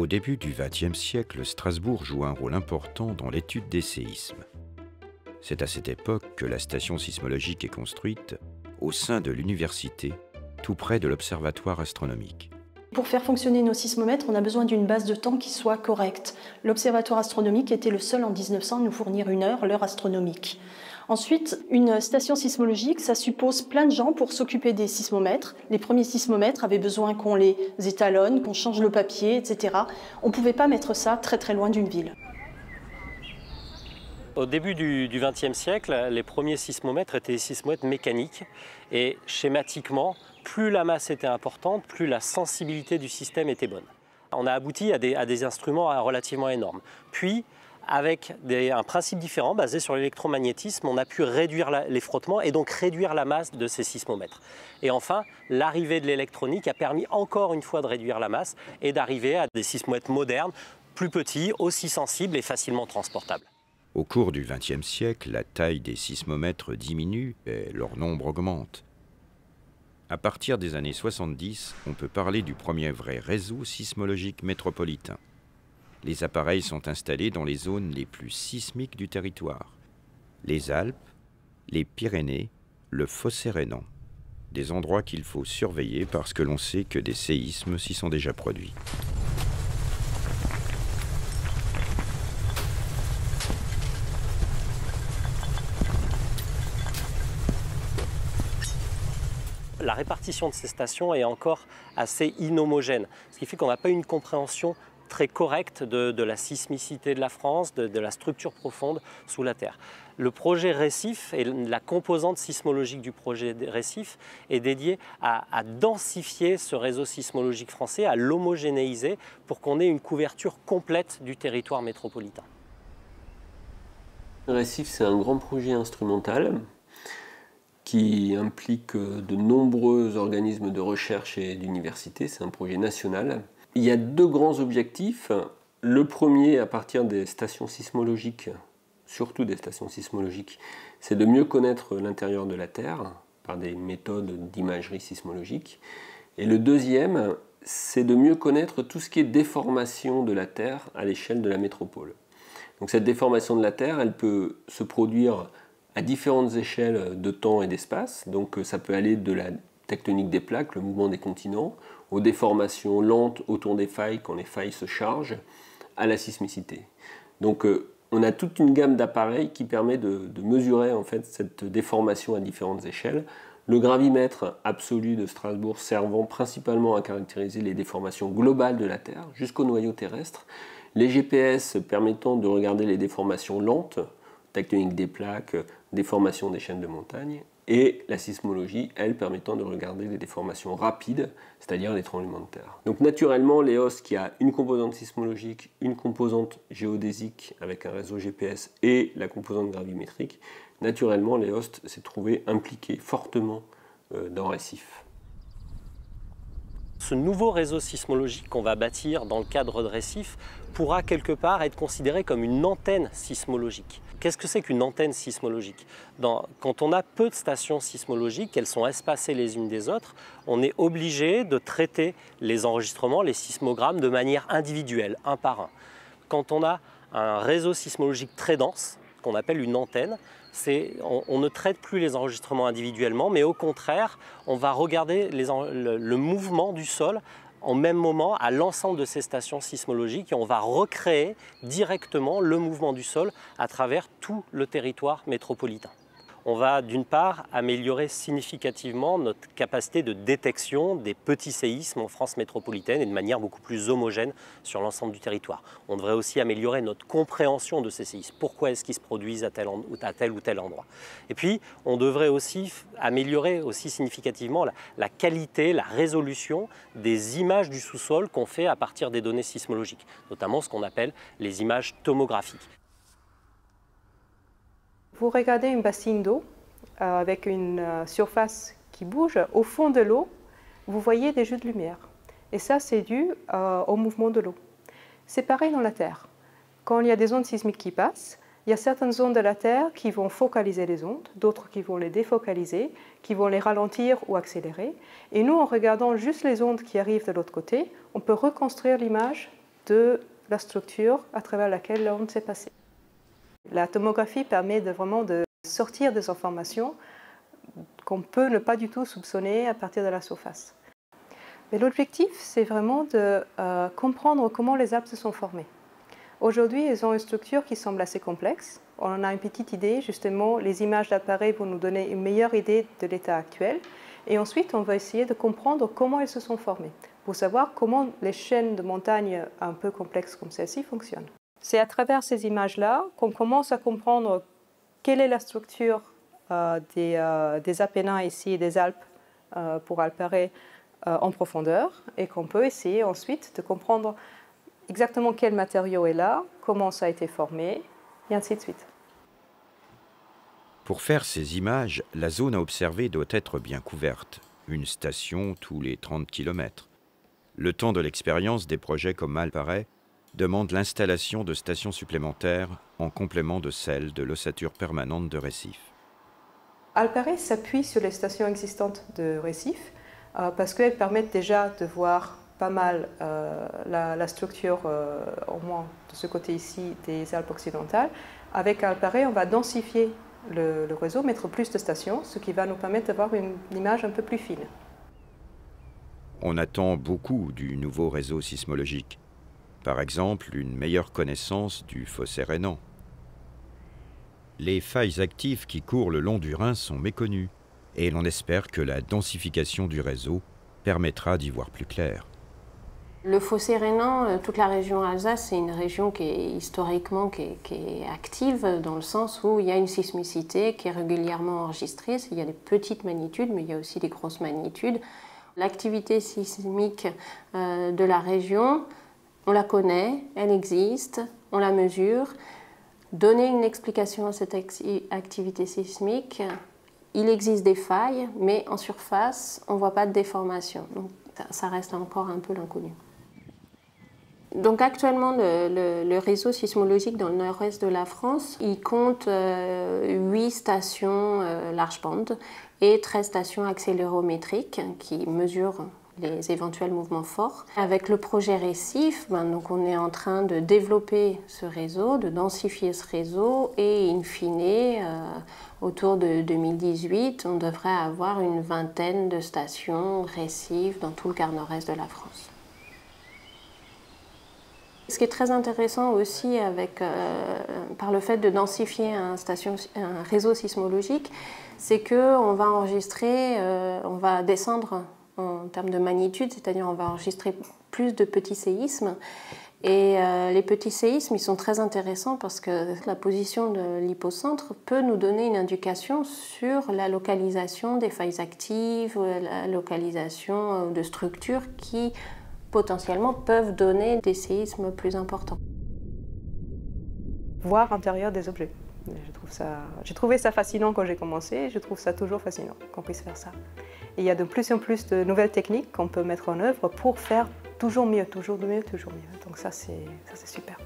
Au début du XXe siècle, Strasbourg joue un rôle important dans l'étude des séismes. C'est à cette époque que la station sismologique est construite au sein de l'université, tout près de l'observatoire astronomique. Pour faire fonctionner nos sismomètres, on a besoin d'une base de temps qui soit correcte. L'observatoire astronomique était le seul en 1900 à nous fournir l'heure astronomique. Ensuite, une station sismologique, ça suppose plein de gens pour s'occuper des sismomètres. Les premiers sismomètres avaient besoin qu'on les étalonne, qu'on change le papier, etc. On ne pouvait pas mettre ça très très loin d'une ville. Au début du XXe siècle, les premiers sismomètres étaient des sismomètres mécaniques et schématiquement, plus la masse était importante, plus la sensibilité du système était bonne. On a abouti à des instruments relativement énormes. Puis, avec un principe différent basé sur l'électromagnétisme, on a pu réduire les frottements et donc réduire la masse de ces sismomètres. Et enfin, l'arrivée de l'électronique a permis encore une fois de réduire la masse et d'arriver à des sismomètres modernes, plus petits, aussi sensibles et facilement transportables. Au cours du XXe siècle, la taille des sismomètres diminue et leur nombre augmente. À partir des années 70, on peut parler du premier vrai réseau sismologique métropolitain. Les appareils sont installés dans les zones les plus sismiques du territoire. Les Alpes, les Pyrénées, le Fossé rhénan. Des endroits qu'il faut surveiller parce que l'on sait que des séismes s'y sont déjà produits. La répartition de ces stations est encore assez inhomogène, ce qui fait qu'on n'a pas une compréhension très correcte de la sismicité de la France, de la structure profonde sous la Terre. Le projet Récif et la composante sismologique du projet Récif est dédiée à densifier ce réseau sismologique français, à l'homogénéiser pour qu'on ait une couverture complète du territoire métropolitain. Récif, c'est un grand projet instrumental qui implique de nombreux organismes de recherche et d'universités. C'est un projet national. Il y a deux grands objectifs. Le premier, à partir des stations sismologiques, surtout des stations sismologiques, c'est de mieux connaître l'intérieur de la Terre par des méthodes d'imagerie sismologique. Et le deuxième, c'est de mieux connaître tout ce qui est déformation de la Terre à l'échelle de la métropole. Donc cette déformation de la Terre, elle peut se produire à différentes échelles de temps et d'espace. Donc ça peut aller de la tectonique des plaques, le mouvement des continents, aux déformations lentes autour des failles quand les failles se chargent, à la sismicité. Donc on a toute une gamme d'appareils qui permet de mesurer en fait cette déformation à différentes échelles. Le gravimètre absolu de Strasbourg servant principalement à caractériser les déformations globales de la Terre jusqu'au noyau terrestre. Les GPS permettant de regarder les déformations lentes, tectonique des plaques, déformation des chaînes de montagne, et la sismologie, elle, permettant de regarder les déformations rapides, c'est-à-dire les tremblements de terre. Donc naturellement, l'EOST, qui a une composante sismologique, une composante géodésique avec un réseau GPS et la composante gravimétrique, naturellement, l'EOST s'est trouvé impliqué fortement dans Récif. Ce nouveau réseau sismologique qu'on va bâtir dans le cadre de Récif pourra quelque part être considéré comme une antenne sismologique. Qu'est-ce que c'est qu'une antenne sismologique? Quand on a peu de stations sismologiques, qu'elles sont espacées les unes des autres, on est obligé de traiter les enregistrements, les sismogrammes de manière individuelle, un par un. Quand on a un réseau sismologique très dense, qu'on appelle une antenne, on ne traite plus les enregistrements individuellement, mais au contraire, on va regarder le mouvement du sol en même moment à l'ensemble de ces stations sismologiques et on va recréer directement le mouvement du sol à travers tout le territoire métropolitain. On va d'une part améliorer significativement notre capacité de détection des petits séismes en France métropolitaine et de manière beaucoup plus homogène sur l'ensemble du territoire. On devrait aussi améliorer notre compréhension de ces séismes. Pourquoi est-ce qu'ils se produisent à tel ou tel endroit? Et puis, on devrait aussi améliorer aussi significativement la qualité, la résolution des images du sous-sol qu'on fait à partir des données sismologiques, notamment ce qu'on appelle les images tomographiques. Vous regardez une bassine d'eau avec une surface qui bouge. Au fond de l'eau, vous voyez des jeux de lumière. Et ça, c'est dû au mouvement de l'eau. C'est pareil dans la Terre. Quand il y a des ondes sismiques qui passent, il y a certaines zones de la Terre qui vont focaliser les ondes, d'autres qui vont les défocaliser, qui vont les ralentir ou accélérer. Et nous, en regardant juste les ondes qui arrivent de l'autre côté, on peut reconstruire l'image de la structure à travers laquelle l'onde s'est passée. La tomographie permet vraiment de sortir des informations qu'on peut ne pas du tout soupçonner à partir de la surface. Mais l'objectif, c'est vraiment de comprendre comment les Alpes se sont formées. Aujourd'hui, elles ont une structure qui semble assez complexe. On en a une petite idée, justement, les images d'appareils vont nous donner une meilleure idée de l'état actuel. Et ensuite, on va essayer de comprendre comment elles se sont formées, pour savoir comment les chaînes de montagnes un peu complexes comme celle-ci fonctionnent. C'est à travers ces images-là qu'on commence à comprendre quelle est la structure des Apennins ici et des Alpes pour Alpare en profondeur, et qu'on peut essayer ensuite de comprendre exactement quel matériau est là, comment ça a été formé, et ainsi de suite. Pour faire ces images, la zone à observer doit être bien couverte, une station tous les 30 km. Le temps de l'expérience des projets comme Alpare demande l'installation de stations supplémentaires en complément de celles de l'ossature permanente de récif. Alpare s'appuie sur les stations existantes de récif parce qu'elles permettent déjà de voir pas mal la structure, au moins de ce côté ici, des Alpes occidentales. Avec Alpare, on va densifier le réseau, mettre plus de stations, ce qui va nous permettre d'avoir une image un peu plus fine. On attend beaucoup du nouveau réseau sismologique. Par exemple, une meilleure connaissance du fossé rhénan. Les failles actives qui courent le long du Rhin sont méconnues, et l'on espère que la densification du réseau permettra d'y voir plus clair. Le fossé rhénan, toute la région Alsace, c'est une région qui est historiquement qui est active, dans le sens où il y a une sismicité qui est régulièrement enregistrée. Il y a des petites magnitudes, mais il y a aussi des grosses magnitudes. L'activité sismique de la région, on la connaît, elle existe, on la mesure. Donner une explication à cette activité sismique, il existe des failles, mais en surface, on ne voit pas de déformation. Donc, ça reste encore un peu l'inconnu. Donc actuellement, le réseau sismologique dans le nord-est de la France, il compte 8 stations large bande et 13 stations accélérométriques qui mesurent les éventuels mouvements forts. Avec le projet Récif, donc on est en train de développer ce réseau, de densifier ce réseau et in fine, autour de 2018, on devrait avoir une vingtaine de stations récifs dans tout le quart nord-est de la France. Ce qui est très intéressant aussi par le fait de densifier un réseau sismologique, c'est qu'on va enregistrer, on va descendre en termes de magnitude, c'est-à-dire on va enregistrer plus de petits séismes. Et les petits séismes, ils sont très intéressants parce que la position de l'hypocentre peut nous donner une indication sur la localisation des failles actives, la localisation de structures qui potentiellement peuvent donner des séismes plus importants. Voir l'intérieur des objets. J'ai trouvé ça fascinant quand j'ai commencé, je trouve ça toujours fascinant qu'on puisse faire ça. Et il y a de plus en plus de nouvelles techniques qu'on peut mettre en œuvre pour faire toujours mieux, toujours mieux, toujours mieux. Donc ça c'est super.